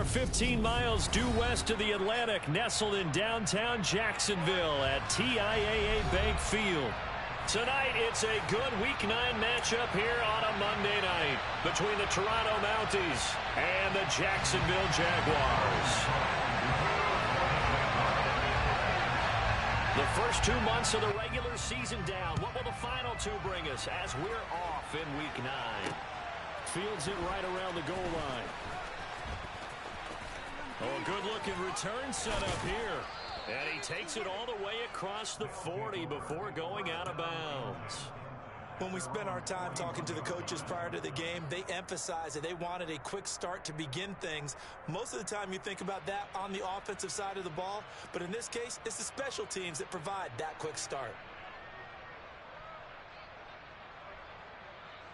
15 miles due west of the Atlantic, nestled in downtown Jacksonville at TIAA Bank Field. Tonight, it's a good Week 9 matchup here on a Monday night between the Toronto Mounties and the Jacksonville Jaguars. The first 2 months of the regular season down. What will the final two bring us as we're off in Week 9? Fields it right around the goal line. Oh, a good-looking return set up here. And he takes it all the way across the 40 before going out of bounds. When we spent our time talking to the coaches prior to the game, they emphasized that they wanted a quick start to begin things. Most of the time you think about that on the offensive side of the ball, but in this case, it's the special teams that provide that quick start.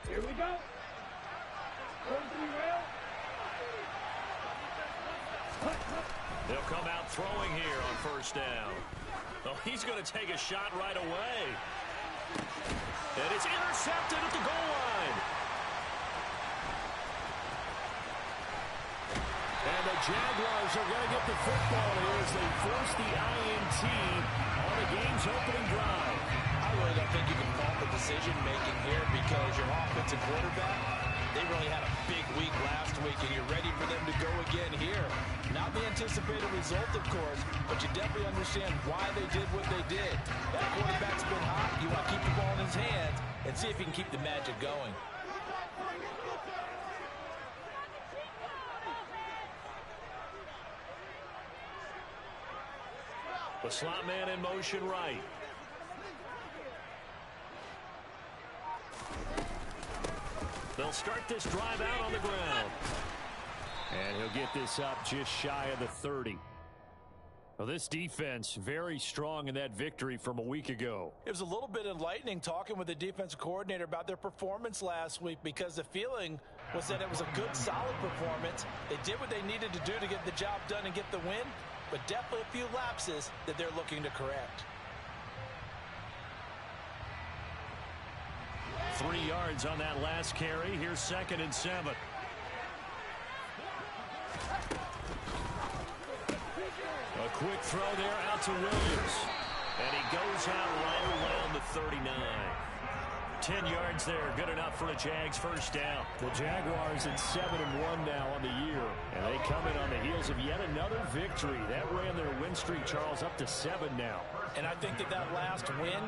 Here we go. They'll come out throwing here on first down. Oh, he's going to take a shot right away. And it's intercepted at the goal line. And the Jaguars are going to get the football here as they force the INT on the game's opening drive. I really don't think you can fault the decision-making here because your offensive quarterback, they really had a big week last week, and you're ready for them to go again here. Not the anticipated result, of course, but you definitely understand why they did what they did. That quarterback's been hot. You want to keep the ball in his hands and see if he can keep the magic going. The slot man in motion right. They'll start this drive out on the ground. And he'll get this up just shy of the 30. Well, this defense very strong in that victory from a week ago. It was a little bit enlightening talking with the defensive coordinator about their performance last week because the feeling was that it was a good, solid performance. They did what they needed to do to get the job done and get the win, but definitely a few lapses that they're looking to correct. 3 yards on that last carry. Here's 2nd and 7. A quick throw there out to Williams. And he goes out right around the 39. 10 yards there. Good enough for a Jags first down. The Jaguars at 7-1 now on the year. And they come in on the heels of yet another victory. That ran their win streak, Charles, up to 7 now. And I think that last win,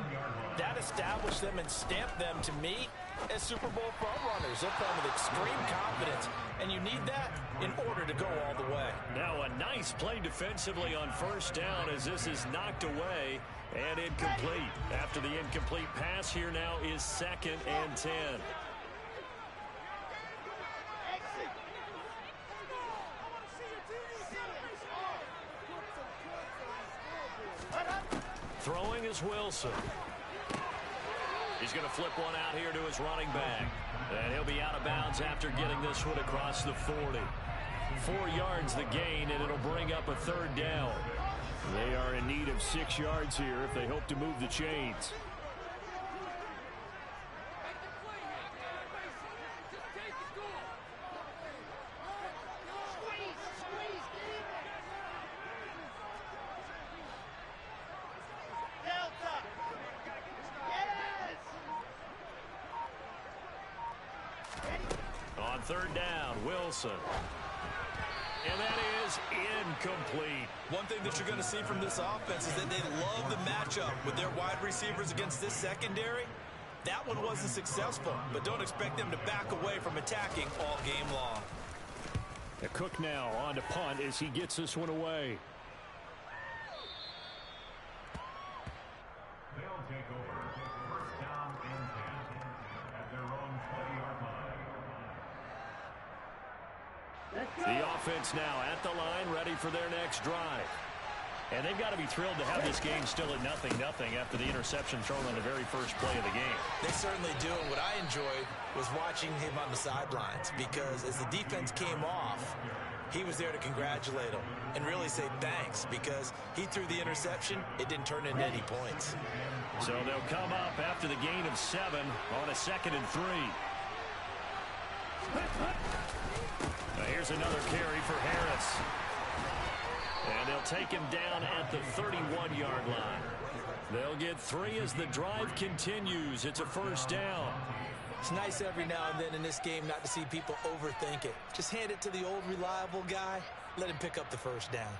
that established them and stamped them, to me, as Super Bowl frontrunners. They're playing with extreme confidence, and you need that in order to go all the way. Now a nice play defensively on first down as this is knocked away and incomplete. After the incomplete pass, here now is 2nd and 10. Throwing is Wilson. He's going to flip one out here to his running back. And he'll be out of bounds after getting this one across the 40. 4 yards the gain, and it'll bring up a 3rd down. They are in need of 6 yards here if they hope to move the chains. On 3rd down, Wilson. And that is incomplete. One thing that you're going to see from this offense is that they love the matchup with their wide receivers against this secondary. That one wasn't successful, but don't expect them to back away from attacking all game long. The Cook now on to punt as he gets this one away. They'll take over. First down and 10 at their own 20-yard line. The offense now at the line, ready for their next drive. And they've got to be thrilled to have this game still at 0-0 after the interception thrown on the very first play of the game. They certainly do, and what I enjoyed was watching him on the sidelines because as the defense came off, he was there to congratulate them and really say thanks because he threw the interception. It didn't turn into any points. So they'll come up after the gain of 7 on a 2nd and 3. Here's another carry for Harris. And they'll take him down at the 31-yard line. They'll get 3 as the drive continues. It's a first down. It's nice every now and then in this game not to see people overthink it. Just hand it to the old reliable guy. Let him pick up the first down.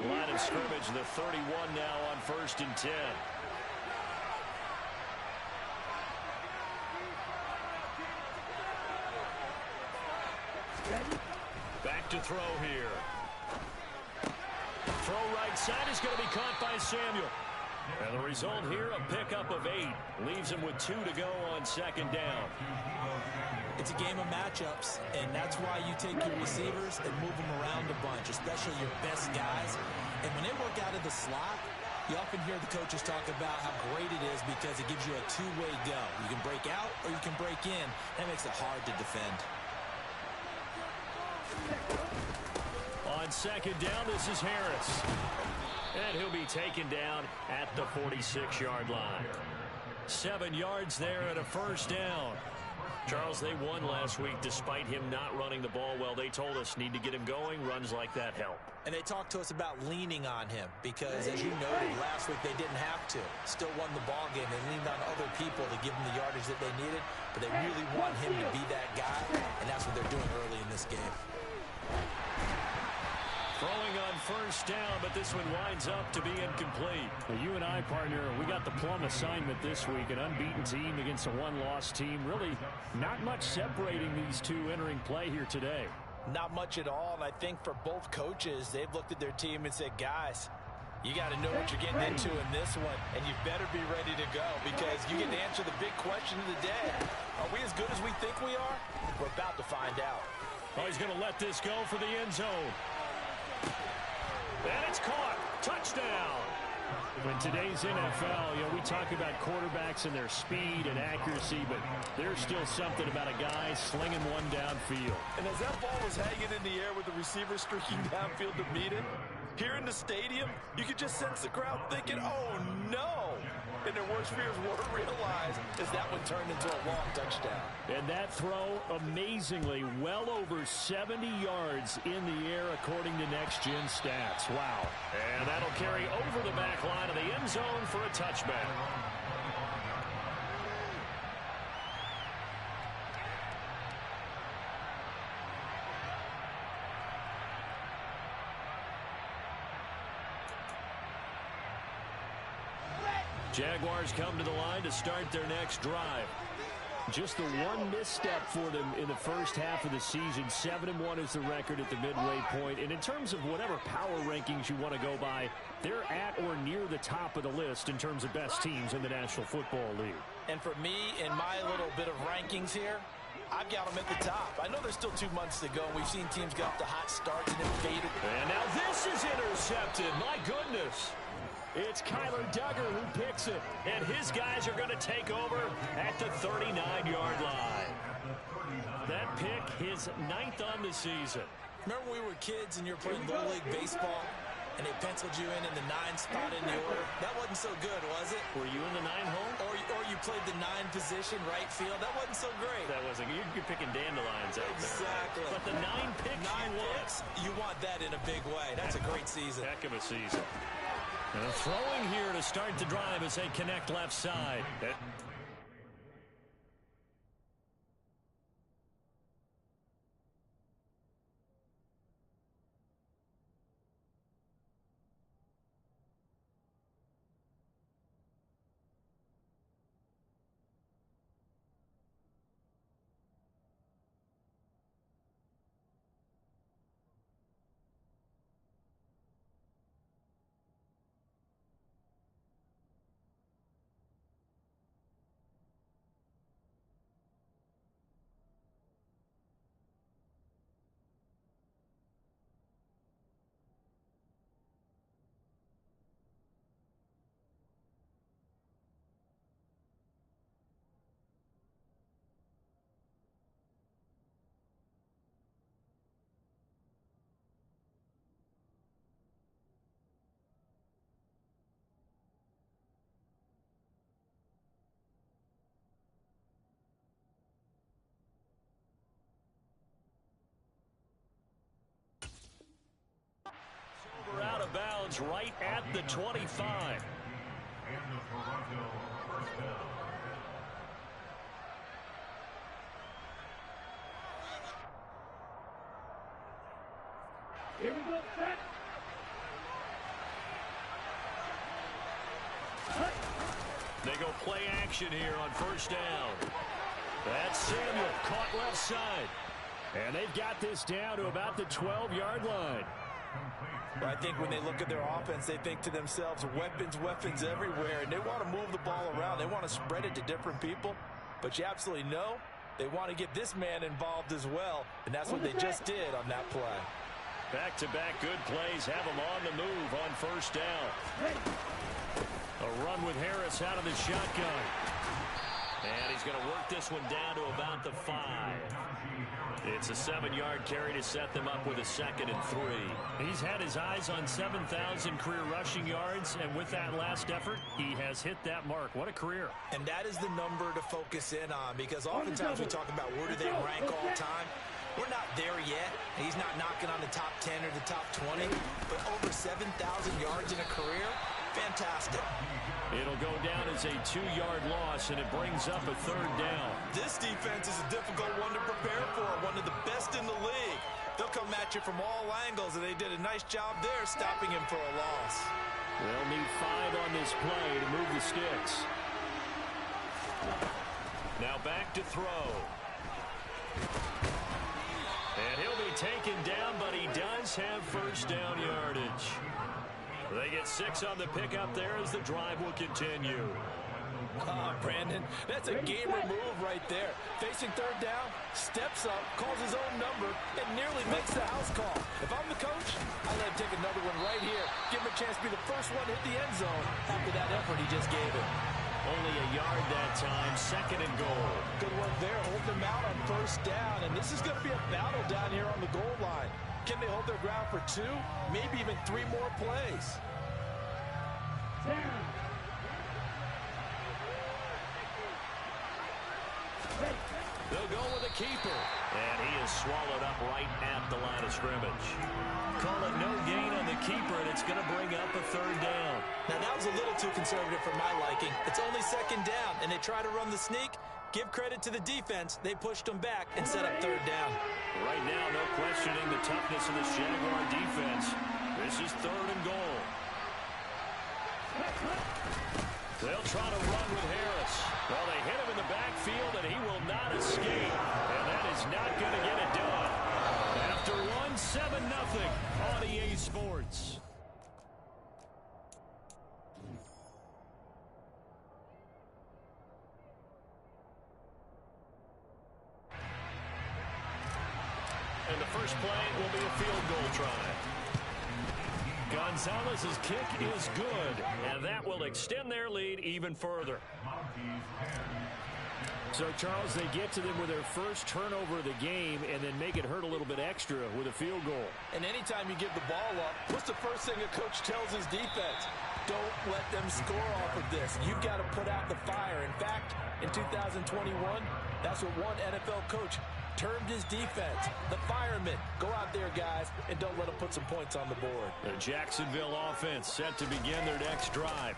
Line of scrimmage, the 31 now on 1st and 10. Back to throw here. Throw right side is going to be caught by Samuel. And the result here, a pickup of 8. Leaves him with 2 to go on 2nd down. It's a game of matchups, and that's why you take your receivers and move them around a bunch, especially your best guys. And when they work out of the slot, you often hear the coaches talk about how great it is because it gives you a two-way go. You can break out or you can break in. That makes it hard to defend. On 2nd down, this is Harris. And he'll be taken down at the 46-yard line. 7 yards there and a first down. Charles, they won last week despite him not running the ball well. They told us need to get him going. Runs like that help. And they talked to us about leaning on him because, as you noted, last week they didn't have to. Still won the ball game. They leaned on other people to give them the yardage that they needed, but they really want him to be that guy, and that's what they're doing early in this game. Throwing on first down, but this one winds up to be incomplete. Well, you and I, partner, we got the plum assignment this week. An unbeaten team against a one-loss team. Really not much separating these two entering play here today. Not much at all, and I think for both coaches, they've looked at their team and said, guys, you got to know what you're getting into in this one, and you better be ready to go because you get to answer the big question of the day. Are we as good as we think we are? We're about to find out. Oh, he's going to let this go for the end zone. And it's caught. Touchdown. In today's NFL, we talk about quarterbacks and their speed and accuracy, but there's still something about a guy slinging one downfield. And as that ball was hanging in the air with the receiver streaking downfield to meet it, here in the stadium, you could just sense the crowd thinking, oh, no. And their worst fears weren't realized as that one turned into a long touchdown. And that throw, amazingly, well over 70 yards in the air according to Next Gen Stats. Wow. And that'll carry over the back line of the end zone for a touchback. Jaguars come to the line to start their next drive. Just the one misstep for them in the first half of the season. 7-1 is the record at the midway point. And in terms of whatever power rankings you want to go by, they're at or near the top of the list in terms of best teams in the National Football League. And for me, in my little bit of rankings here, I've got them at the top. I know there's still 2 months to go, and we've seen teams get off to hot starts and then faded. And now this is intercepted. My goodness. It's Kyler Duggar who picks it, and his guys are going to take over at the 39-yard line. That pick, his 9th on the season. Remember when we were kids and you were playing Little League Baseball, and they penciled you in the 9 spot in the order? That wasn't so good, was it? Were you in the 9 hole? Or you played the 9 position, right field. That wasn't so great. That wasn't. You're picking dandelions out there. Exactly. But the 9 picks 9 picks, you want that in a big way. That's a great season. Heck of a season. And throwing here to start the drive as they connect left side. downs right at the 25. And the Toronto first down. Here we go, set. They go play action here on first down. That's Samuel caught left side. And they've got this down to about the 12-yard line. I think when they look at their offense, they think to themselves, weapons, weapons everywhere, and they want to move the ball around. They want to spread it to different people, but you absolutely know they want to get this man involved as well, and that's what they just did on that play. Back-to-back good plays have them on the move on first down. A run with Harris out of the shotgun. And he's going to work this one down to about the 5. It's a 7-yard carry to set them up with a 2nd and 3. He's had his eyes on 7,000 career rushing yards, and with that last effort, he has hit that mark. What a career. And that is the number to focus in on, because oftentimes we talk about where do they rank all time. We're not there yet. He's not knocking on the top 10 or the top 20, but over 7,000 yards in a career, fantastic. It'll go down as a 2-yard loss, and it brings up a 3rd down. This defense is a difficult one to prepare for, one of the best in the league. They'll come at you from all angles, and they did a nice job there stopping him for a loss. They'll need 5 on this play to move the sticks. Now back to throw. And he'll be taken down, but he does have first down yardage. They get 6 on the pickup there as the drive will continue. Brandon, that's a gamer move right there. Facing 3rd down, steps up, calls his own number, and nearly makes the house call. If I'm the coach, I let him take another one right here. Give him a chance to be the first one to hit the end zone after that effort he just gave him. Only a yard that time, 2nd and goal. Good work there, holding them out on first down, and this is going to be a battle down here on the goal line. Can they hold their ground for 2, maybe even 3 more plays? They'll go with a keeper, and he is swallowed up right at the line of scrimmage. Call it no gain on the keeper, and it's going to bring up a 3rd down. Now, that was a little too conservative for my liking. It's only 2nd down, and they try to run the sneak. Give credit to the defense. They pushed them back and set up 3rd down. Right now, no questioning the toughness of this Jaguar defense. This is 3rd and goal. They'll try to run with Harris. Well, they hit him in the backfield, and he will not escape. And that is not going to get it done. After 1-7-0 on EA Sports. And the first play will be a field goal try. Gonzalez's kick is good, and that will extend their lead even further. So, Charles, they get to them with their first turnover of the game and then make it hurt a little bit extra with a field goal. And anytime you give the ball up, what's the first thing a coach tells his defense? Don't let them score off of this. You've got to put out the fire. In fact, in 2021, that's what one NFL coach termed his defense. The firemen. Go out there, guys, and don't let them put some points on the board. The Jacksonville offense set to begin their next drive.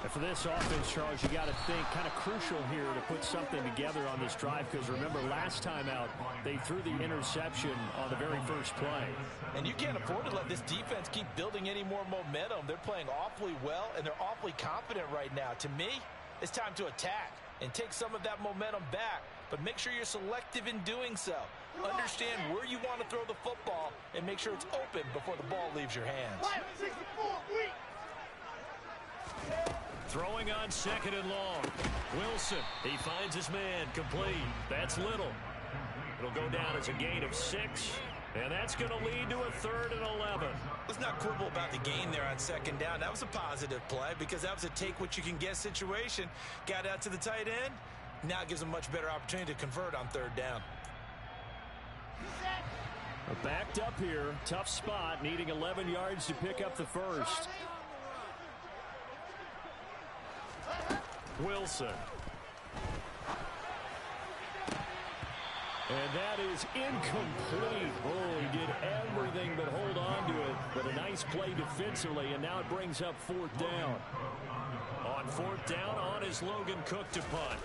And for this offense, Charles, you got to think kind of crucial here to put something together on this drive, because remember, last time out, they threw the interception on the very first play. And you can't afford to let this defense keep building any more momentum. They're playing awfully well, and they're awfully confident right now. To me, it's time to attack and take some of that momentum back, but make sure you're selective in doing so. Understand where you want to throw the football and make sure it's open before the ball leaves your hands. Throwing on 2nd and long. Wilson, he finds his man, complete. That's Little. It'll go down as a gain of 6, and that's going to lead to a 3rd and 11. Let's not quibble about the gain there on 2nd down. That was a positive play because that was a take-what-you-can-get situation. Got out to the tight end. Now it gives them a much better opportunity to convert on 3rd down. Backed up here, tough spot, needing 11 yards to pick up the first. Wilson. And that is incomplete. Oh, he did everything but hold on to it. But a nice play defensively, and now it brings up 4th down. On 4th down, on is Logan Cook to punt.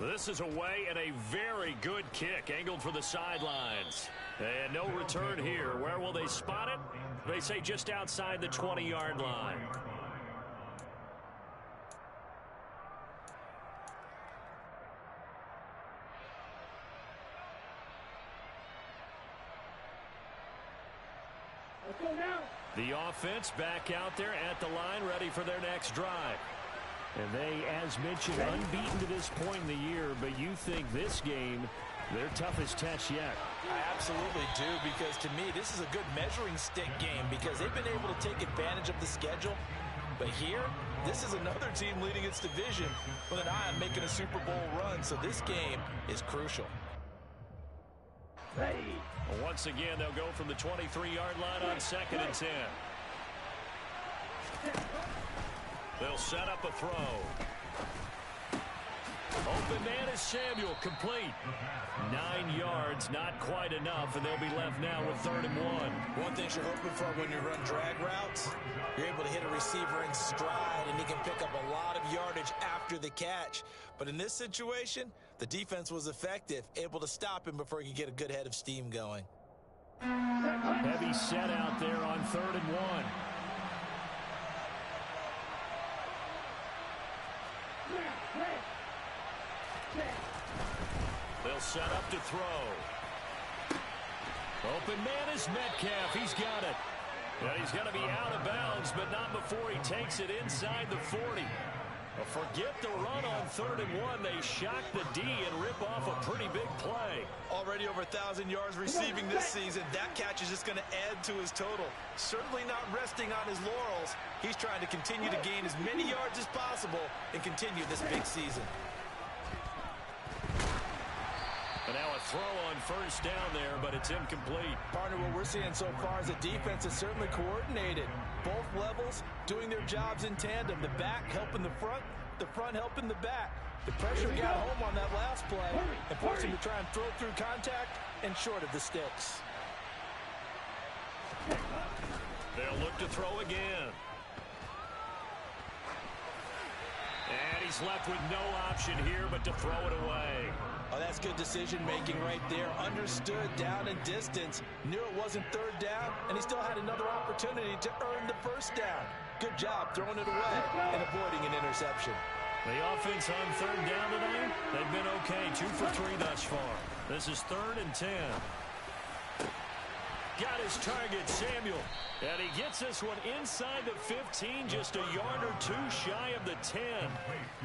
This is away and a very good kick, angled for the sidelines. And no return here. Where will they spot it? They say just outside the 20-yard line. The offense back out there at the line, ready for their next drive. And they, as mentioned, unbeaten to this point in the year, but you think this game, their toughest test yet. I absolutely do, because to me, this is a good measuring stick game because they've been able to take advantage of the schedule. But here, this is another team leading its division with an eye on making a Super Bowl run, so this game is crucial. Once again, they'll go from the 23-yard line on 2nd and 10. They'll set up a throw. Open man is Samuel, complete. 9 yards, not quite enough, and they'll be left now with 3rd and 1. One thing you're hoping for when you run drag routes, you're able to hit a receiver in stride, and he can pick up a lot of yardage after the catch. But in this situation, the defense was effective, able to stop him before he could get a good head of steam going. Heavy set out there on 3rd and 1. They'll set up to throw. Open man is Metcalf. He's got it. And he's going to be out of bounds, but not before he takes it inside the 40. Forget the run on 3rd and 1. They shock the D and rip off a pretty big play. Already over 1,000 yards receiving this season. That catch is just going to add to his total. Certainly not resting on his laurels. He's trying to continue to gain as many yards as possible and continue this big season. And now a throw on 1st down there, but it's incomplete. Partner, what we're seeing so far is the defense is certainly coordinated. Both levels doing their jobs in tandem. The back helping the front helping the back. The pressure got home on that last play and forced him to try and throw through contact and short of the sticks. They'll look to throw again. And he's left with no option here but to throw it away. Oh, that's good decision-making right there. Understood down and distance. Knew it wasn't 3rd down, and he still had another opportunity to earn the 1st down. Good job throwing it away and avoiding an interception. The offense on 3rd down tonight, they've been okay. 2 for 3 thus far. This is 3rd and 10. Got his target, Samuel. And he gets this one inside the 15, just a yard or 2 shy of the 10.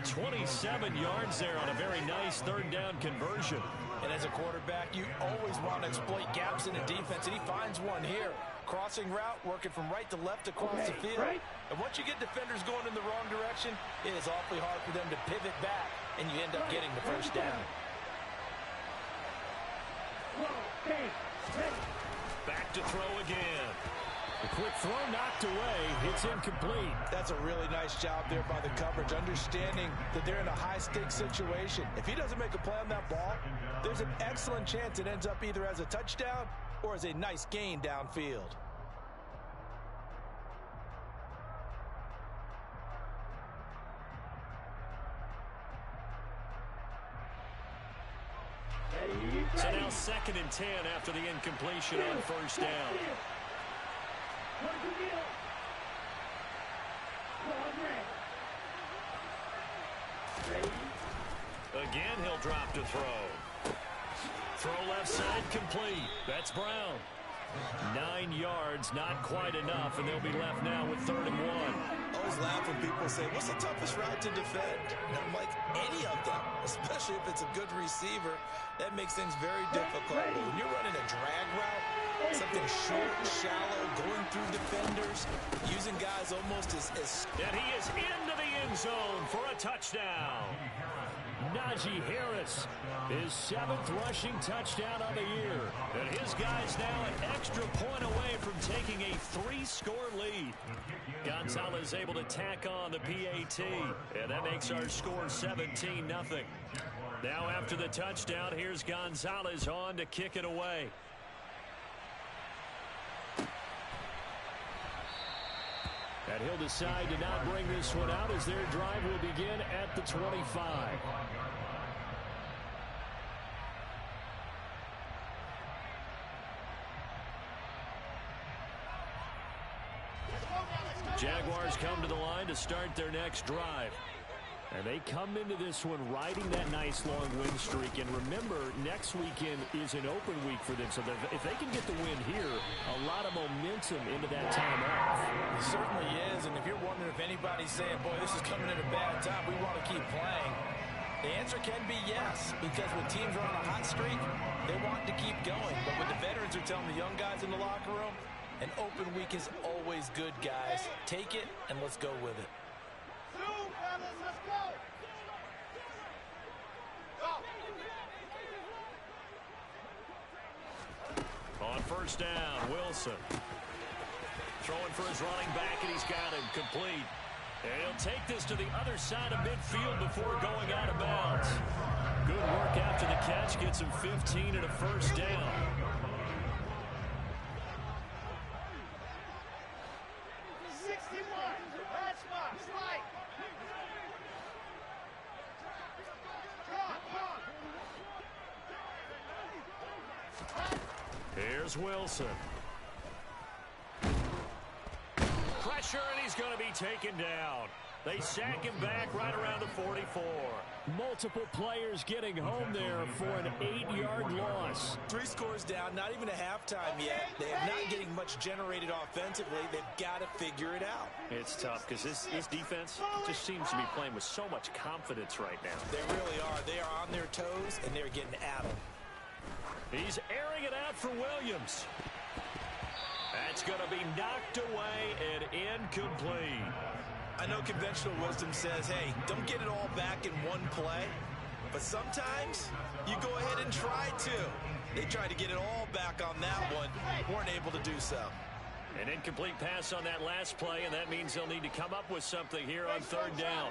27 yards there on a very nice 3rd down conversion. And as a quarterback, you always want to exploit gaps in the defense, and he finds one here. Crossing route, working from right to left across the field. And once you get defenders going in the wrong direction, it is awfully hard for them to pivot back, and you end up getting the 1st down. Back to throw again. The quick throw knocked away. It's incomplete. That's a really nice job there by the coverage, understanding that they're in a high-stakes situation. If he doesn't make a play on that ball, there's an excellent chance it ends up either as a touchdown or as a nice gain downfield. So now 2nd and 10 after the incompletion on 1st down. Again, he'll drop to throw. Throw left side complete. That's Brown. 9 yards, not quite enough, and they'll be left now with 3rd and 1. I always laugh when people say, what's the toughest route to defend? And I'm like, any of them, especially if it's a good receiver. That makes things very difficult. But when you're running a drag route, something short, shallow, going through defenders, using guys almost as... And he is into the end zone for a touchdown. Najee Harris, his 7th rushing touchdown of the year. And his guy's now an extra point away from taking a 3-score lead. Gonzalez able to tack on the PAT, and that makes our score 17-0. Now after the touchdown, here's Gonzalez on to kick it away. And he'll decide to not bring this one out as their drive will begin at the 25. Jaguars come to the line to start their next drive. And they come into this one riding that nice long win streak. And remember, next weekend is an open week for them. So if they can get the win here, a lot of momentum into that time off. It certainly is. And if you're wondering if anybody's saying, boy, this is coming at a bad time, we want to keep playing, the answer can be yes. Because when teams are on a hot streak, they want to keep going. But when the veterans are telling the young guys in the locker room, an open week is always good, guys. Take it, and let's go with it. On first down, Wilson. Throwing for his running back, and he's got him complete. And he'll take this to the other side of midfield before going out of bounds. Good work after the catch. Gets him 15 and a first down. Here's Wilson. Pressure, and he's going to be taken down. They sack him back right around the 44. Multiple players getting home there for an 8-yard loss. 3 scores down, not even a halftime yet. They are not getting much generated offensively. They've got to figure it out. It's tough because this defense just seems to be playing with so much confidence right now. They really are. They are on their toes, and they're getting at them. He's airing it out for Williams. That's going to be knocked away and incomplete. I know conventional wisdom says, hey, don't get it all back in one play. But sometimes you go ahead and try to. They tried to get it all back on that one. Weren't able to do so. An incomplete pass on that last play, and that means they'll need to come up with something here on third down.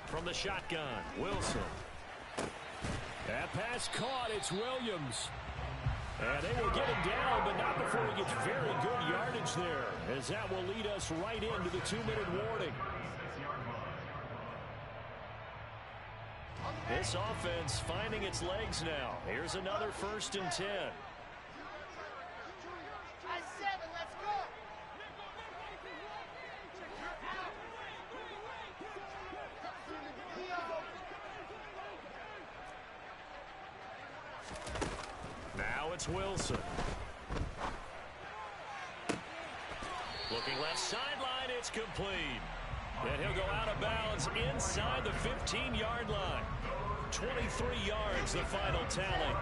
From the shotgun, Wilson. That pass caught. It's Williams. And they will get him down, but not before he gets very good yardage there, as that will lead us right into the 2-minute warning. This offense finding its legs now. Here's another 1st and 10. Now it's Wilson. Looking left sideline, it's complete. And he'll go out of bounds inside the 15-yard line. 23 yards, the final tally.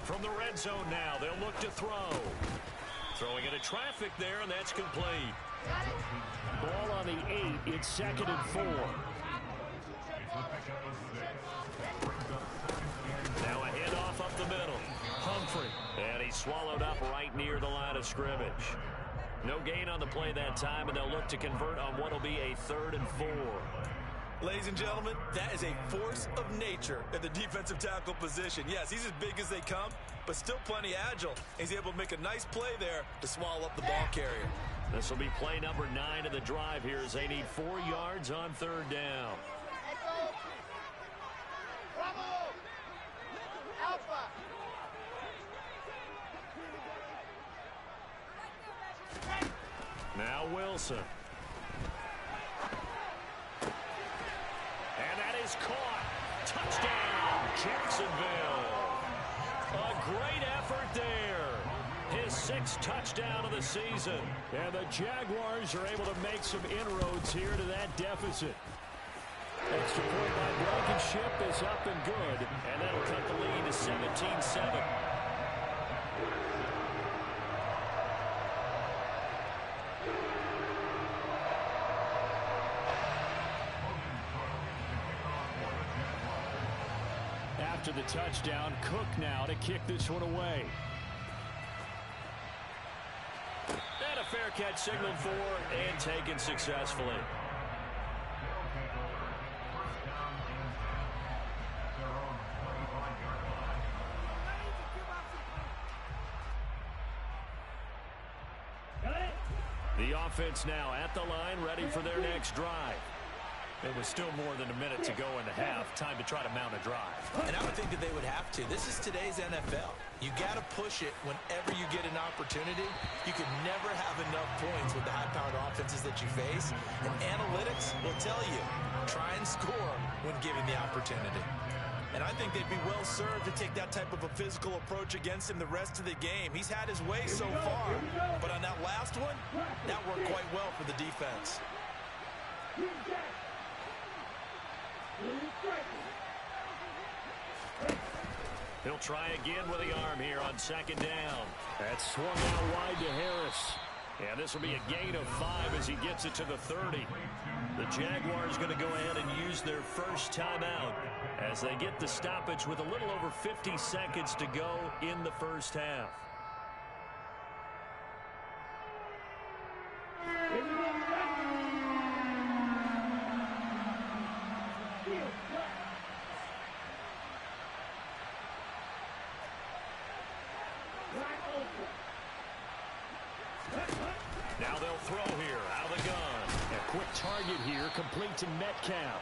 From the red zone now, they'll look to throw. Throwing into traffic there, and that's complete. Ball on the 8. It's 2nd and 4. Now a handoff up the middle. Humphrey. And he's swallowed up right near the line of scrimmage. No gain on the play that time, and they'll look to convert on what will be a 3rd and 4. Ladies and gentlemen, that is a force of nature at the defensive tackle position. Yes, he's as big as they come, but still plenty agile. He's able to make a nice play there to swallow up the ball carrier. This will be play number 9 of the drive here as they need 4 yards on 3rd down. Now Wilson. And that is caught. Touchdown, Jacksonville. A great effort there. his 6th touchdown of the season. And the Jaguars are able to make some inroads here to that deficit. Extra point by Blankenship is up and good. And that'll cut the lead to 17-7. After the touchdown, Cook now to kick this one away. And a fair catch signaled for and taken successfully. The offense now at the line, ready for their next drive. It was still more than a minute to go in the half. Time to try to mount a drive. And I would think that they would have to. This is today's NFL. You got to push it whenever you get an opportunity. You can never have enough points with the high-powered offenses that you face. And analytics will tell you, try and score when given the opportunity. And I think they'd be well served to take that type of a physical approach against him the rest of the game. He's had his way so far. But on that last one, that worked quite well for the defense. He'll try again with the arm here on 2nd down. That's swung out wide to Harris. And this will be a gain of 5 as he gets it to the 30. The Jaguars going to go ahead and use their first timeout as they get the stoppage with a little over 50 seconds to go in the first half. Now they'll throw here out of the gun. A quick target here, complete to Metcalf.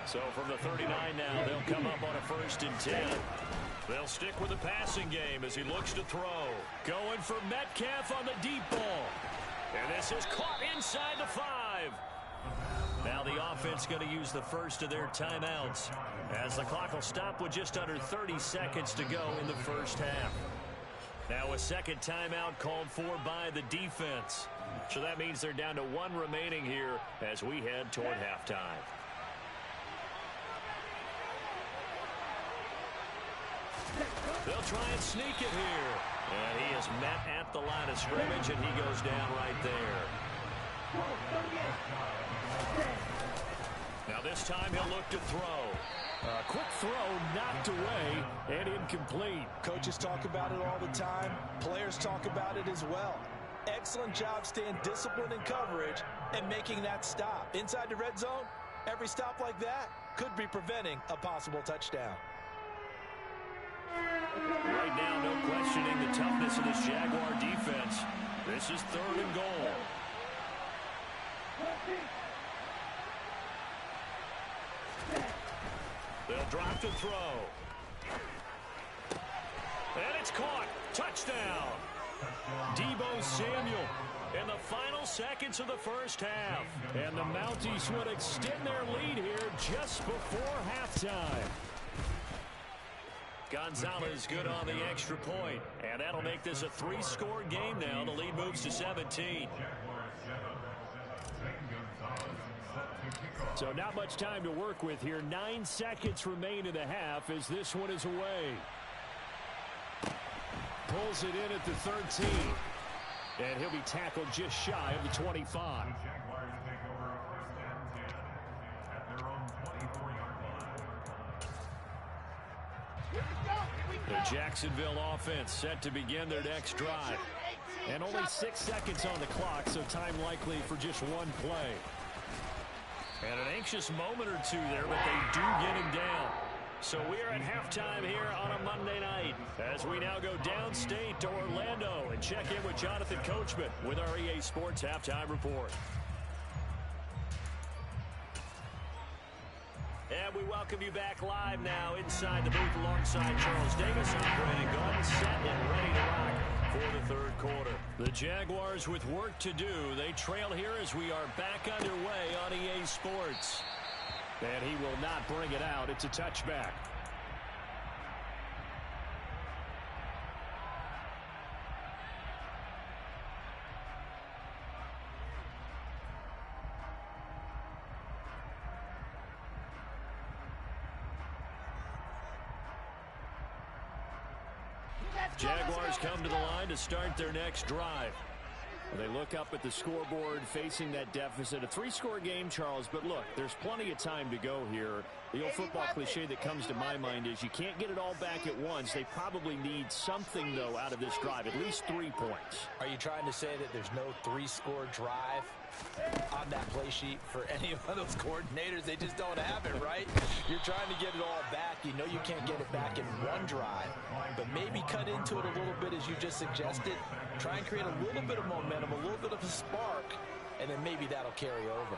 So from the 39 now, they'll come up on a 1st and 10. They'll stick with the passing game as he looks to throw. Going for Metcalf on the deep ball. And this is caught inside the 5. Now the offense going to use the first of their timeouts as the clock will stop with just under 30 seconds to go in the first half. Now a second timeout called for by the defense. So that means they're down to 1 remaining here as we head toward halftime. They'll try and sneak it here. And he is met at the line of scrimmage, and he goes down right there. Now this time he'll look to throw. A quick throw knocked away and incomplete. Coaches talk about it all the time. Players talk about it as well. Excellent job staying disciplined in coverage and making that stop. Inside the red zone, every stop like that could be preventing a possible touchdown. Right now, no questioning the toughness of this Jaguar defense. This is 3rd and goal. They'll drop to throw. And it's caught. Touchdown. Deebo Samuel in the final seconds of the first half. And the Mounties would extend their lead here just before halftime. Gonzalez good on the extra point. And that'll make this a 3-score game now. The lead moves to 17. So not much time to work with here. 9 seconds remain in the half as this one is away. Pulls it in at the 13. And he'll be tackled just shy of the 25. The Jacksonville offense set to begin their next drive. And only 6 seconds on the clock, so time likely for just one play. And an anxious moment or two there, but they do get him down. So we are at halftime here on a Monday night as we now go downstate to Orlando and check in with Jonathan Coachman with our EA Sports Halftime Report. And we welcome you back live now inside the booth alongside Charles Davis, operating gun, set and ready to rock for the 3rd quarter. The Jaguars with work to do. They trail here as we are back underway on EA Sports. And he will not bring it out. It's a touchback. Jaguars come to the line to start their next drive. They look up at the scoreboard facing that deficit. A 3-score game, Charles, but look, there's plenty of time to go here. The old football cliche that comes to my mind is you can't get it all back at once. They probably need something, though, out of this drive, at least 3 points. Are you trying to say that there's no 3-score drive on that play sheet for any of those coordinators? They just don't have it, right? You're trying to get it all back. You know you can't get it back in one drive, but maybe cut into it a little bit as you just suggested. Try and create a little bit of momentum, a little bit of a spark, and then maybe that'll carry over.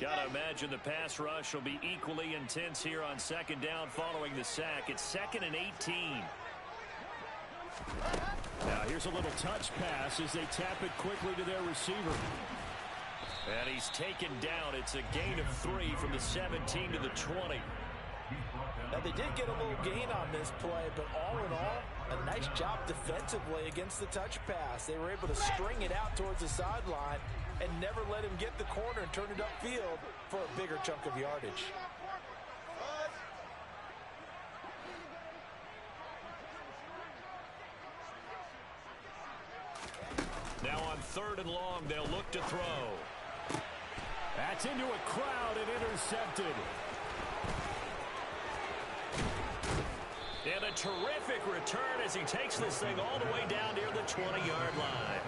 Gotta imagine the pass rush will be equally intense here on second down following the sack. It's 2nd and 18. Now here's a little touch pass as they tap it quickly to their receiver. And he's taken down. It's a gain of 3 from the 17 to the 20. Now, they did get a little gain on this play, but all in all, a nice job defensively against the touch pass. They were able to string it out towards the sideline and never let him get the corner and turn it upfield for a bigger chunk of yardage. Now on 3rd and long, they'll look to throw. That's into a crowd and intercepted. And a terrific return as he takes this thing all the way down near the 20-yard line.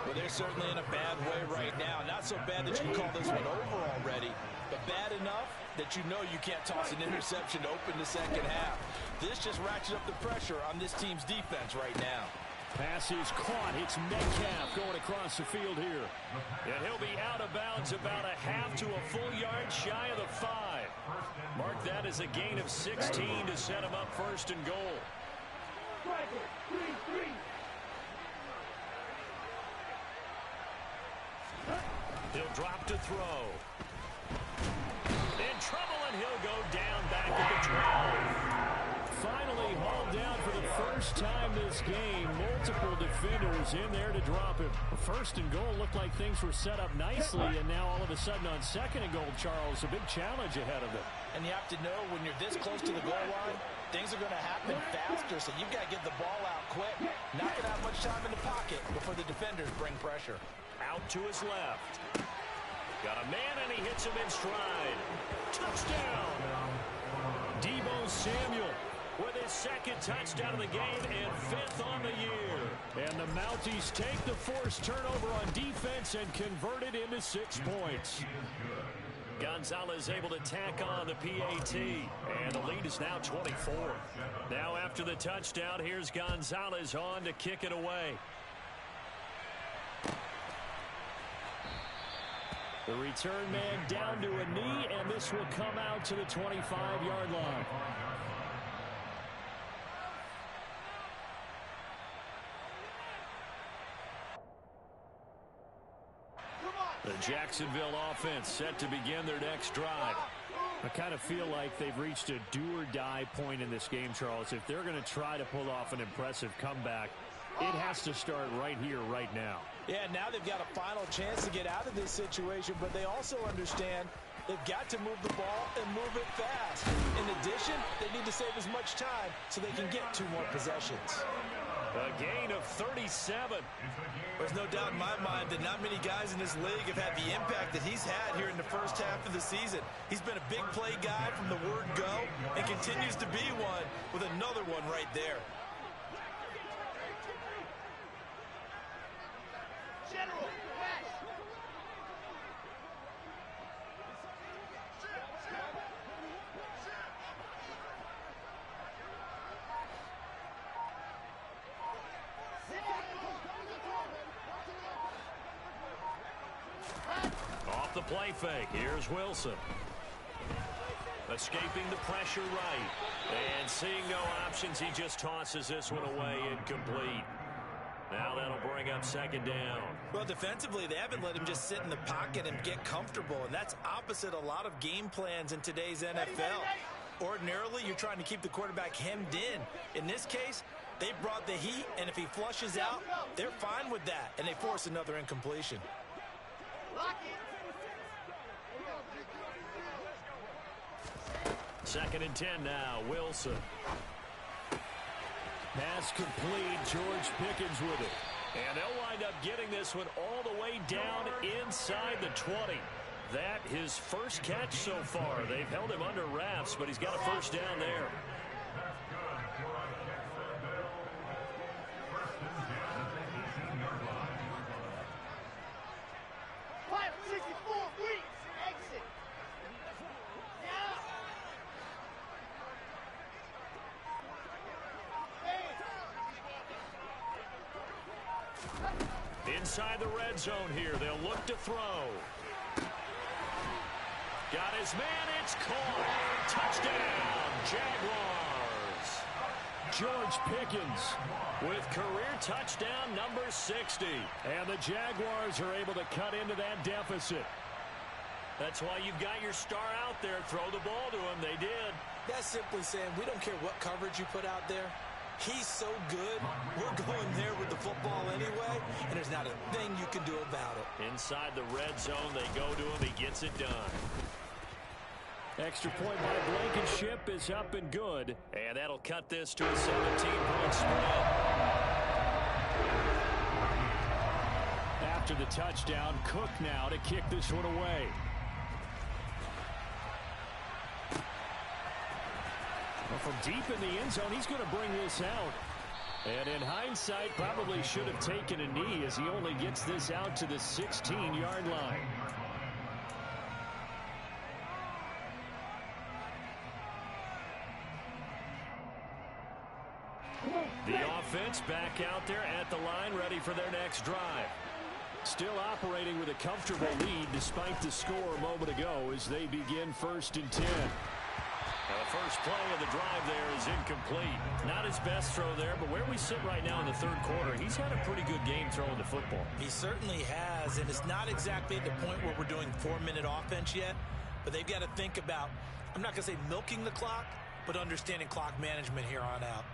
Well, they're certainly in a bad way right now. Not so bad that you can call this one over already, but bad enough that you know you can't toss an interception to open the second half. This just ratchets up the pressure on this team's defense right now. Pass is caught. It's Metcalf going across the field here. And he'll be out of bounds about a half to a full yard shy of the 5. Mark that as a gain of 16 to set him up 1st and goal. He'll drop to throw. In trouble, and he'll go down back at the 12. Finally hauled down for the first time this game. Multiple defenders in there to drop him. 1st and goal looked like things were set up nicely, and now all of a sudden on 2nd and goal, Charles, a big challenge ahead of them. And you have to know when you're this close to the goal line, things are going to happen faster, so you've got to get the ball out quick. Not going to have much time in the pocket before the defenders bring pressure. Out to his left. Got a man, and he hits him in stride. Touchdown! Deebo Samuel with his 2nd touchdown of the game and 5th on the year. And the Mounties take the forced turnover on defense and convert it into 6 points. Gonzalez able to tack on the PAT, and the lead is now 24. Now after the touchdown, here's Gonzalez on to kick it away. The return man down to a knee, and this will come out to the 25-yard line. The Jacksonville offense set to begin their next drive. I kind of feel like they've reached a do-or-die point in this game, Charles. If they're going to try to pull off an impressive comeback, it has to start right here, right now. Yeah, now they've got a final chance to get out of this situation, but they also understand they've got to move the ball and move it fast. In addition, they need to save as much time so they can get 2 more possessions. A gain of 37. There's no doubt in my mind that not many guys in this league have had the impact that he's had here in the first half of the season. He's been a big play guy from the word go and continues to be one with another one right there. Off the play fake, here's Wilson. Escaping the pressure right. And seeing no options, he just tosses this one away incomplete. Now that'll bring up 2nd down. Well, defensively, they haven't let him just sit in the pocket and get comfortable, and that's opposite a lot of game plans in today's NFL. Ordinarily, you're trying to keep the quarterback hemmed in. In this case, they brought the heat, and if he flushes out, they're fine with that, and they force another incompletion. Second and 10 now. Wilson. Pass complete. George Pickens with it. And they'll wind up getting this one all the way down inside the 20. That his first catch so far. They've held him under wraps, but he's got a first down there. Inside the red zone here. They'll look to throw. Got his man. It's caught. Touchdown, Jaguars. George Pickens With career touchdown number 60. And the Jaguars are able to cut into that deficit. That's why you've got your star out there. Throw the ball to him. They did. That's simply saying we don't care what coverage you put out there. He's so good, we're going there with the football anyway, and there's not a thing you can do about it. Inside the red zone, they go to him. He gets it done. Extra point by Blankenship is up and good. And that'll cut this to a 17-point spread. After the touchdown, Cook now to kick this one away. Well, from deep in the end zone, he's going to bring this out. And in hindsight, probably should have taken a knee as he only gets this out to the 16-yard line. The offense back out there at the line, ready for their next drive. Still operating with a comfortable lead despite the score a moment ago as they begin 1st and 10. Now the first play of the drive there is incomplete. Not his best throw there, but where we sit right now in the third quarter, he's had a pretty good game throwing the football. He certainly has, and it's not exactly at the point where we're doing 4-minute offense yet, but they've got to think about, I'm not going to say milking the clock, but understanding clock management here on out.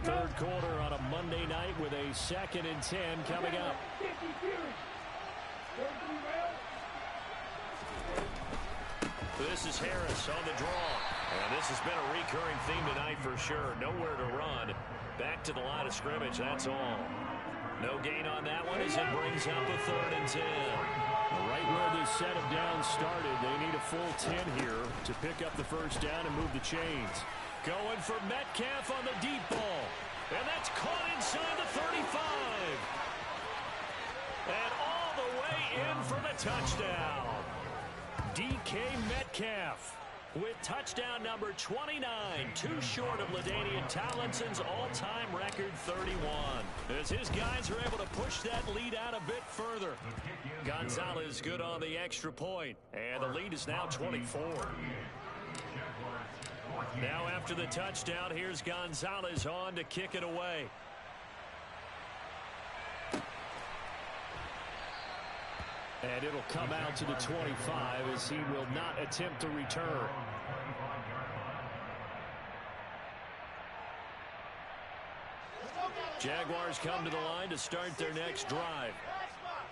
Third quarter on a Monday night with a 2nd and 10 coming up. This is Harris on the draw. And this has been a recurring theme tonight for sure. Nowhere to run. Back to the line of scrimmage, that's all. No gain on that one as it brings up a 3rd and 10. Right where this set of downs started, they need a full 10 here to pick up the first down and move the chains. Going for Metcalf on the deep ball. And that's caught inside the 35. And all the way in for the touchdown. DK Metcalf with touchdown number 29. Too short of LaDainian Tomlinson's all-time record 31. As his guys are able to push that lead out a bit further. Gonzalez good on the extra point. And the lead is now 24. Now after the touchdown, here's Gonzalez on to kick it away. And it'll come out to the 25 as he will not attempt to return. Jaguars come to the line to start their next drive.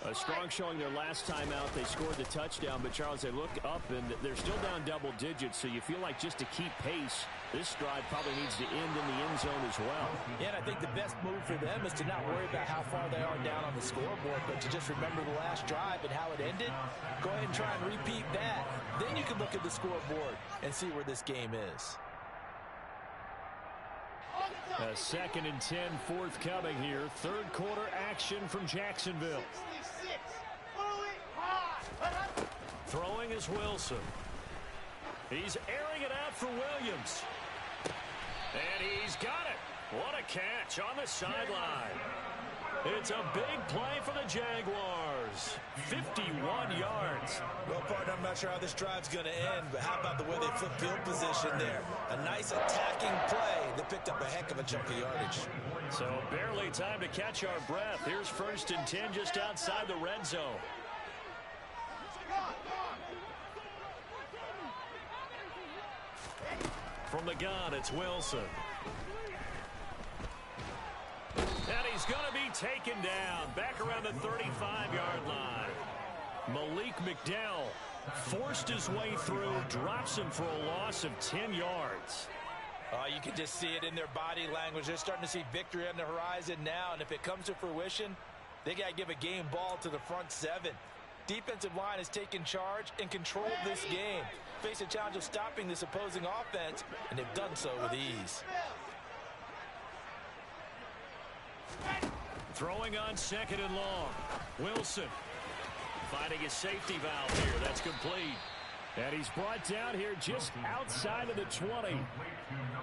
A strong showing their last time out. They scored the touchdown, but Charles, they look up and they're still down double digits, so you feel like just to keep pace, this drive probably needs to end in the end zone as well. Yeah, and I think the best move for them is to not worry about how far they are down on the scoreboard, but to just remember the last drive and how it ended. Go ahead and try and repeat that. Then you can look at the scoreboard and see where this game is. A 2nd and 10 forthcoming here. Third quarter action from Jacksonville. Throwing is Wilson. He's airing it out for Williams. And he's got it. What a catch on the sideline. It's a big play for the Jaguars. 51 yards. Well, partner, I'm not sure how this drive's going to end, but how about the way they flip field position there? A nice attacking play that picked up a heck of a chunk of yardage. So barely time to catch our breath. Here's 1st and 10 just outside the red zone. From the gun, it's Wilson. And he's going to be taken down back around the 35-yard line. Malik McDowell forced his way through, drops him for a loss of 10 yards. You can just see it in their body language. They're starting to see victory on the horizon now, and if it comes to fruition, they got to give a game ball to the front seven. Defensive line has taken charge and controlled this game. Face a challenge of stopping this opposing offense, and they've done so with ease. Throwing on 2nd and long. Wilson finding his safety valve here. That's complete. And he's brought down here just outside of the 20.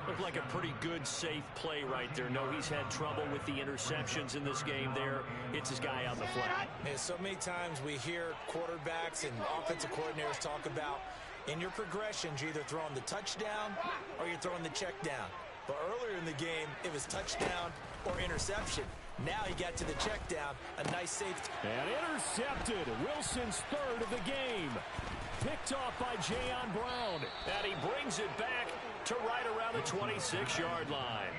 Looked like a pretty good, safe play right there. No, he's had trouble with the interceptions in this game there. Hits his guy on the flat. And so many times we hear quarterbacks and offensive coordinators talk about in your progressions, you're either throwing the touchdown or you're throwing the check down. But earlier in the game, it was touchdown or interception. Now he got to the check down, a nice safety. And intercepted. Wilson's 3rd of the game. Picked off by Jayon Brown. And he brings it back to right around the 26-yard line.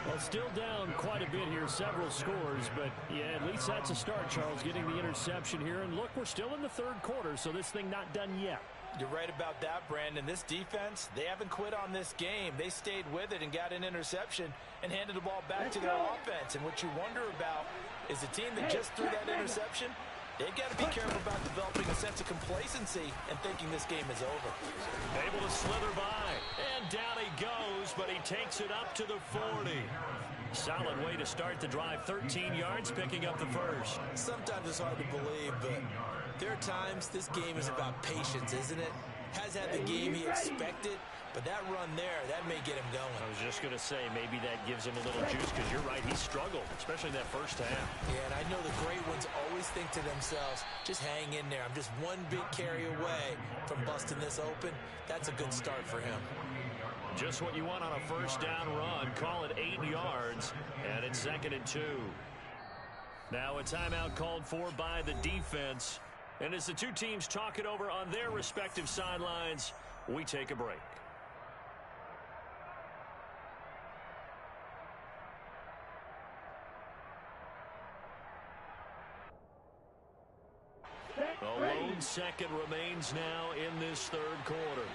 Well, still down quite a bit here, several scores, but yeah, at least that's a start, Charles, getting the interception here. And look, we're still in the 3rd quarter, so this thing not done yet. You're right about that, Brandon. This defense, they haven't quit on this game. They stayed with it and got an interception and handed the ball back to their offense. And what you wonder about is the team that just threw that interception, they've got to be careful about developing a sense of complacency and thinking this game is over. Able to slither by. And down he goes, but he takes it up to the 40. Solid way to start the drive. 13 yards, picking up the first. Sometimes it's hard to believe, but there are times this game is about patience, isn't it? Has had the game he expected, but that run there, that may get him going. I was just going to say, maybe that gives him a little juice, because you're right, he struggled, especially in that first half. Yeah, and I know the great ones always think to themselves, just hang in there. I'm just one big carry away from busting this open. That's a good start for him. Just what you want on a first down run. Call it 8 yards, and it's 2nd and 2. Now a timeout called for by the defense. And as the two teams talk it over on their respective sidelines, we take a break. A lone second remains now in this 3rd quarter.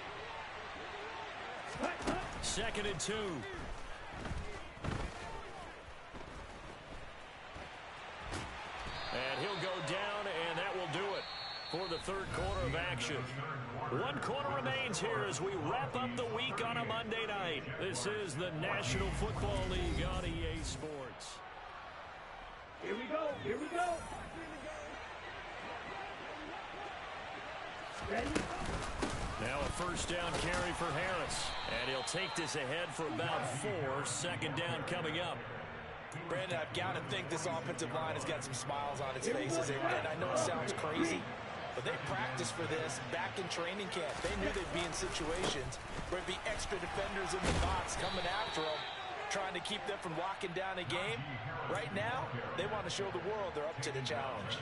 2nd and 2. And he'll go down, and that will do it for the 3rd quarter of action. 1 quarter remains here as we wrap up the week on a Monday night. This is the National Football League on EA Sports. Here we go. Here we go. Ready? Now a first down carry for Harris. And he'll take this ahead for about 4. 2nd down coming up. Brandon, I've got to think this offensive line has got some smiles on its faces. And I know it sounds crazy, but they practiced for this back in training camp. They knew they'd be in situations where it'd be extra defenders in the box coming after them, trying to keep them from locking down a game. Right now, they want to show the world they're up to the challenge.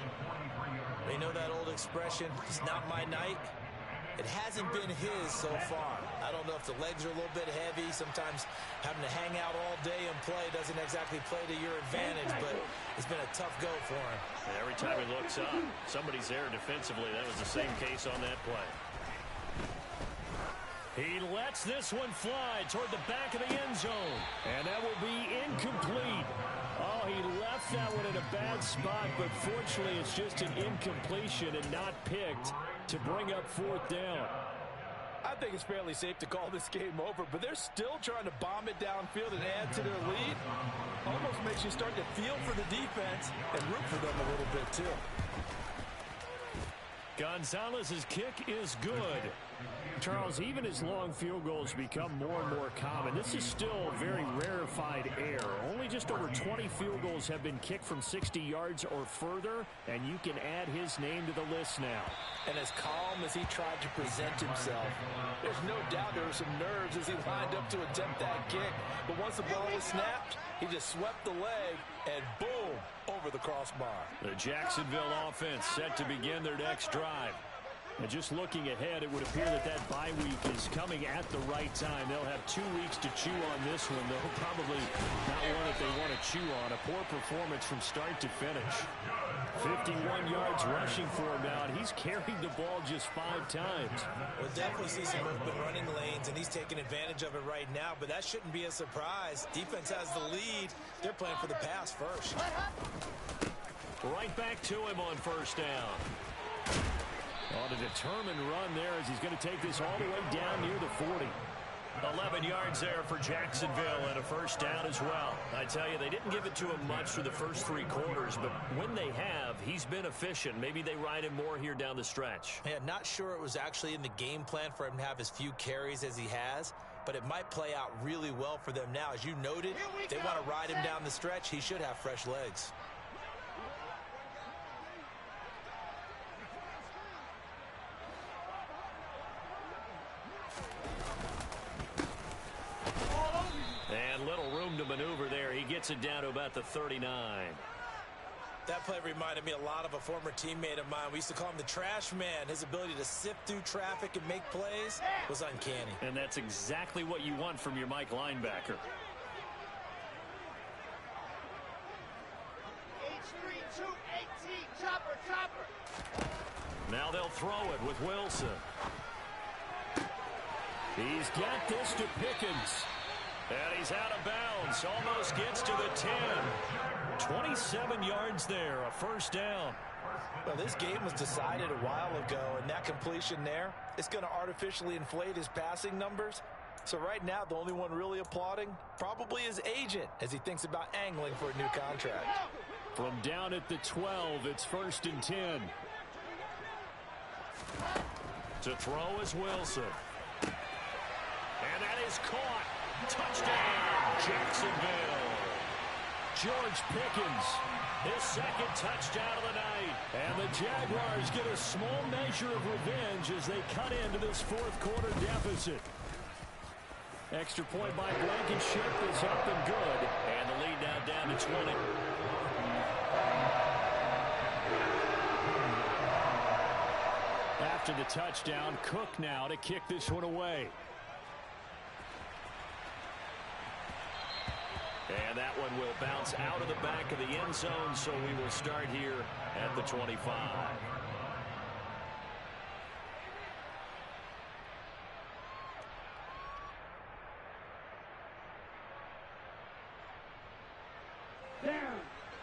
They know that old expression, it's not my night. It hasn't been his so far. I don't know if the legs are a little bit heavy. Sometimes having to hang out all day and play doesn't exactly play to your advantage, but it's been a tough go for him. And every time he looks up, somebody's there defensively. That was the same case on that play. He lets this one fly toward the back of the end zone. And that will be incomplete. Oh, he left that one in a bad spot, but fortunately it's just an incompletion and not picked to bring up 4th down. I think it's fairly safe to call this game over, but they're still trying to bomb it downfield and add to their lead. Almost makes you start to feel for the defense and root for them a little bit too. Gonzalez's kick is good. Charles, even as long field goals become more and more common, this is still very rarefied air. Only just over 20 field goals have been kicked from 60 yards or further, and you can add his name to the list now. And as calm as he tried to present himself, there's no doubt there were some nerves as he lined up to attempt that kick. But once the ball was snapped, he just swept the leg, and boom, over the crossbar. The Jacksonville offense set to begin their next drive. And just looking ahead, it would appear that that bye week is coming at the right time. They'll have 2 weeks to chew on this one, though probably not one that they want to chew on. A poor performance from start to finish. 51 yards rushing for him now, and he's carried the ball just 5 times. We'll definitely see some open running lanes, and he's taking advantage of it right now, but that shouldn't be a surprise. Defense has the lead. They're playing for the pass first. Right back to him on first down. On a determined run there as he's going to take this all the way down near the 40. 11 yards there for Jacksonville and a first down as well. I tell you, they didn't give it to him much for the first 3 quarters, but when they have, he's been efficient. Maybe they ride him more here down the stretch. Yeah, not sure it was actually in the game plan for him to have as few carries as he has, but it might play out really well for them now. As you noted, if they want to ride him down the stretch, he should have fresh legs. And little room to maneuver there. He gets it down to about the 39. That play reminded me a lot of a former teammate of mine. We used to call him the trash man. His ability to sift through traffic and make plays was uncanny. And that's exactly what you want from your Mike linebacker. Now they'll throw it with Wilson. He's got this to Pickens. And he's out of bounds. Almost gets to the 10. 27 yards there, a first down. Well, this game was decided a while ago, and that completion there is going to artificially inflate his passing numbers. So right now, the only one really applauding probably his agent as he thinks about angling for a new contract. From down at the 12, it's 1st and 10. To throw is Wilson. And that is caught. Touchdown, Jacksonville. George Pickens, his second touchdown of the night. And the Jaguars get a small measure of revenge as they cut into this 4th quarter deficit. Extra point by Blankenship is up and good. And the lead now down to 20. After the touchdown, Cook now to kick this one away. And that one will bounce out of the back of the end zone, so we will start here at the 25.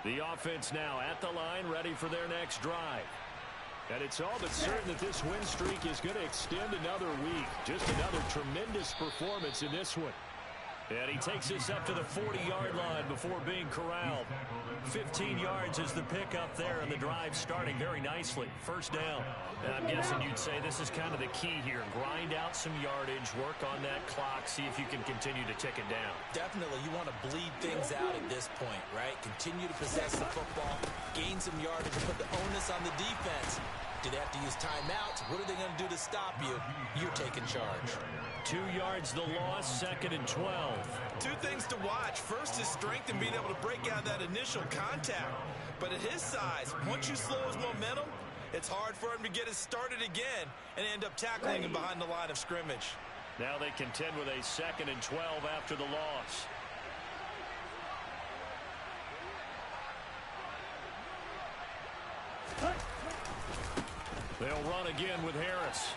The offense now at the line, ready for their next drive. And it's all but certain that this win streak is going to extend another week. Just another tremendous performance in this one. And he takes this up to the 40-yard line before being corralled. 15 yards is the pickup there, and the drive starting very nicely. First down. And I'm guessing you'd say this is kind of the key here. Grind out some yardage, work on that clock, see if you can continue to tick it down. Definitely, you want to bleed things out at this point, right? Continue to possess the football, gain some yardage, and put the onus on the defense. Do they have to use timeouts? What are they going to do to stop you? You're taking charge. 2 yards the loss, 2nd and 12. 2 things to watch. First, his strength and being able to break out that initial contact. But at his size, once you slow his momentum, it's hard for him to get it started again and end up tackling him behind the line of scrimmage. Now they contend with a 2nd and 12 after the loss. They'll run again with Harris.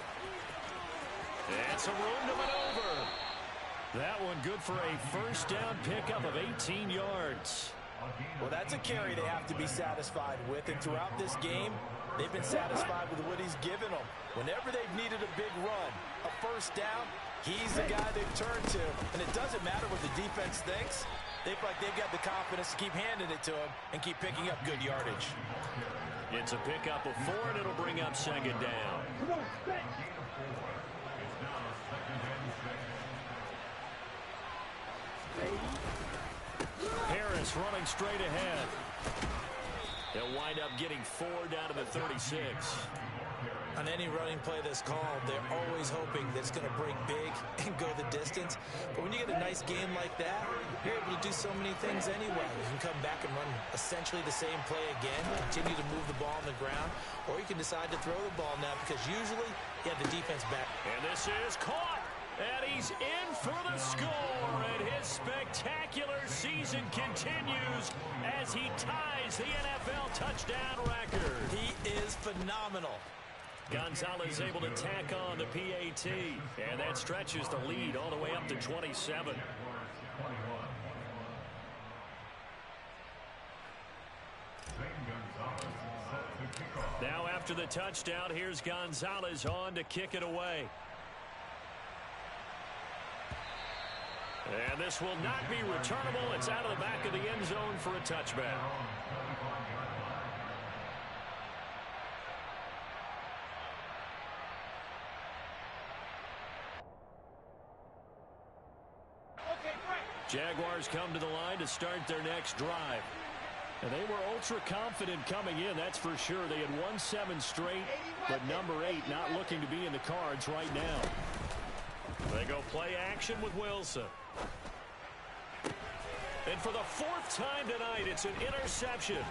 And some room to maneuver. That one good for a first down pickup of 18 yards. Well, that's a carry they have to be satisfied with. And throughout this game, they've been satisfied with what he's given them. Whenever they've needed a big run, a first down, he's the guy they've turned to. And it doesn't matter what the defense thinks. They feel like they've got the confidence to keep handing it to him and keep picking up good yardage. It's a pickup of 4, and it'll bring up 2nd down. Harris running straight ahead. They'll wind up getting 4 down to the 36. On any running play that's called, they're always hoping that it's going to break big and go the distance. But when you get a nice game like that, you're able to do so many things anyway. You can come back and run essentially the same play again, continue to move the ball on the ground, or you can decide to throw the ball now because usually you have the defense back. And this is caught. And he's in for the score, and his spectacular season continues as he ties the NFL touchdown record. He is phenomenal. Gonzalez able to tack on the PAT, and that stretches the lead all the way up to 27. Now after the touchdown, here's Gonzalez on to kick it away. And this will not be returnable. It's out of the back of the end zone for a touchback. Jaguars come to the line to start their next drive. And they were ultra confident coming in, that's for sure. They had won 7 straight, but number 8 not looking to be in the cards right now. They go play action with Wilson. And for the 4th time tonight, it's an interception.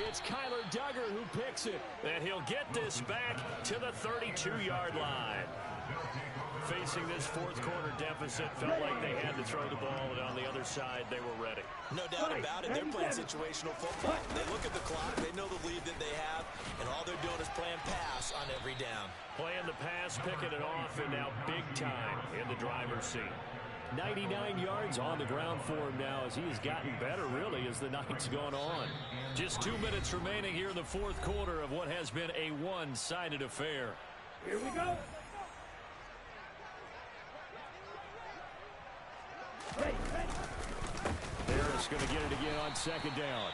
It's Kyler Duggar who picks it. And he'll get this back to the 32-yard line. Facing this 4th quarter deficit, felt like they had to throw the ball, and on the other side, they were ready. No doubt about it. They're playing situational football. They look at the clock. They know the lead that they have, and all they're doing is playing pass on every down. Playing the pass, picking it off, and now big time in the driver's seat. 99 yards on the ground for him now as he has gotten better, really, as the night's gone on. Just 2 minutes remaining here in the 4th quarter of what has been a one-sided affair. Here we go. Harris going to get it again on 2nd down.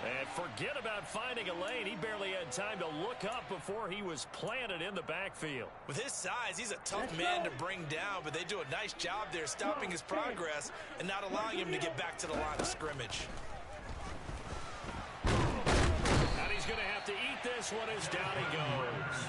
And forget about finding a lane. He barely had time to look up before he was planted in the backfield. With his size, he's a tough man to bring down, but they do a nice job there stopping his progress and not allowing him to get back to the line of scrimmage. And he's going to have to eat this one as down he goes.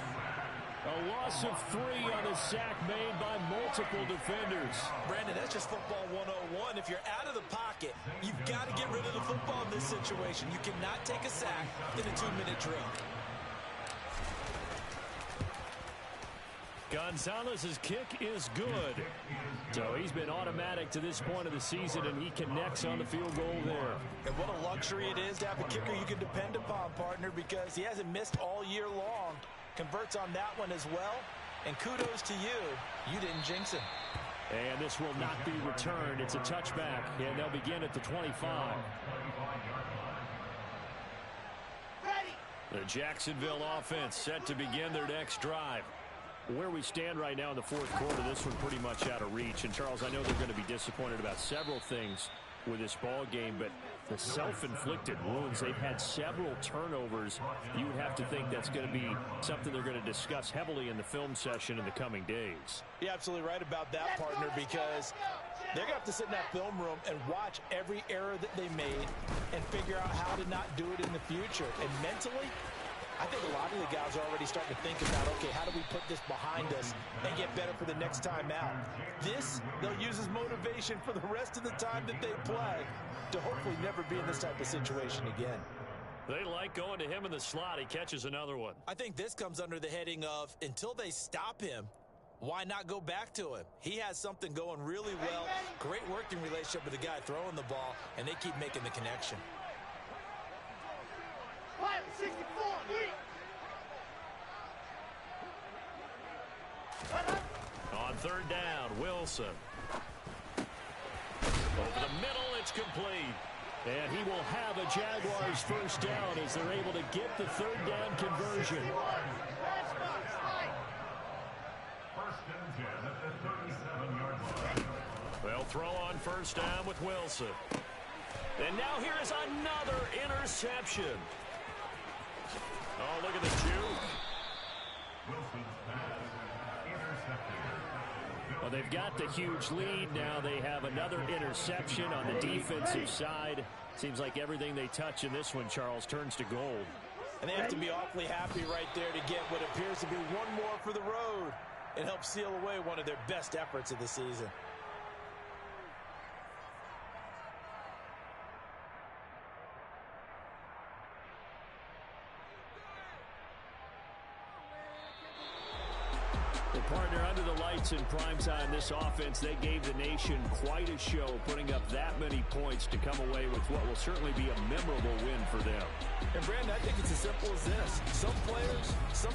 A loss of 3 on the sack made by multiple defenders. Brandon, that's just football 101. If you're out of the pocket, you've got to get rid of the football in this situation. You cannot take a sack in a 2-minute drill. Gonzalez's kick is good. So he's been automatic to this point of the season, and he connects on the field goal there. And what a luxury it is to have a kicker you can depend upon, partner, because he hasn't missed all year long. Converts on that one as well. And kudos to you. You didn't jinx him. And this will not be returned. It's a touchback, and they'll begin at the 25. The Jacksonville offense set to begin their next drive. Where we stand right now in the 4th quarter, this one pretty much out of reach. And, Charles, I know they're going to be disappointed about several things with this ball game, but the self-inflicted wounds, they've had several turnovers. You would have to think that's going to be something they're going to discuss heavily in the film session in the coming days. You're absolutely right about that, partner, because they're going to have to sit in that film room and watch every error that they made and figure out how to not do it in the future. And mentally, I think a lot of the guys are already starting to think about, okay, how do we put this behind us and get better for the next time out? This, they'll use as motivation for the rest of the time that they play to hopefully never be in this type of situation again. They like going to him in the slot. He catches another one. I think this comes under the heading of, until they stop him, why not go back to him? He has something going really well. Great working relationship with the guy throwing the ball, and they keep making the connection. 64, On 3rd down, Wilson. Over the middle, it's complete. And he will have a Jaguars first down as they're able to get the 3rd down conversion. First and 10 at the 37-yard line. They'll throw on 1st down with Wilson. And now here is another interception. Oh, look at the juke. Wilson's pass intercepted. Well, they've got the huge lead. Now they have another interception on the defensive side. Seems like everything they touch in this one, Charles, turns to gold. And they have to be awfully happy right there to get what appears to be one more for the road and help seal away one of their best efforts of the season. The partner under the lights in primetime, this offense, they gave the nation quite a show, putting up that many points to come away with what will certainly be a memorable win for them. And Brandon, I think it's as simple as this. Some players, some